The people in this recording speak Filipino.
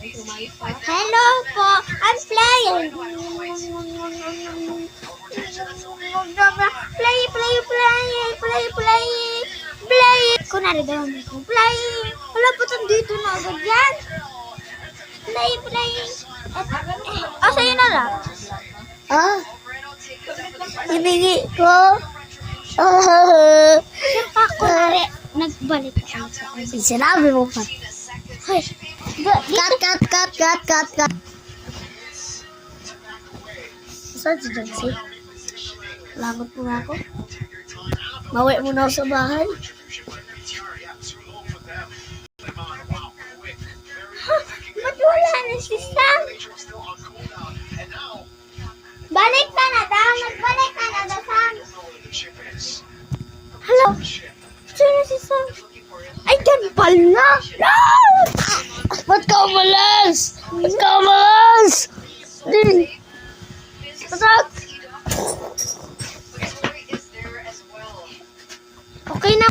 Hello po, I'm playing. Play. Kunwari daw ako, playing. Wala po dito na agad yan. Playing. Sa'yo na lang. Ibigay ko. Kunwari, nagbalik ako sa akin. Sinabi mo pa. Hoy. Cut. Saan si Jancy? Lagot mo nga ako. Mawi mo na ako sa bahay. Ba't wala na si Sam? Balik ka na daw. Nagbalik ka na daw, Sam. Hello? Sino si Sam? Ay, yan pala! No! Ba't ka umalas? Pasok! Okay na.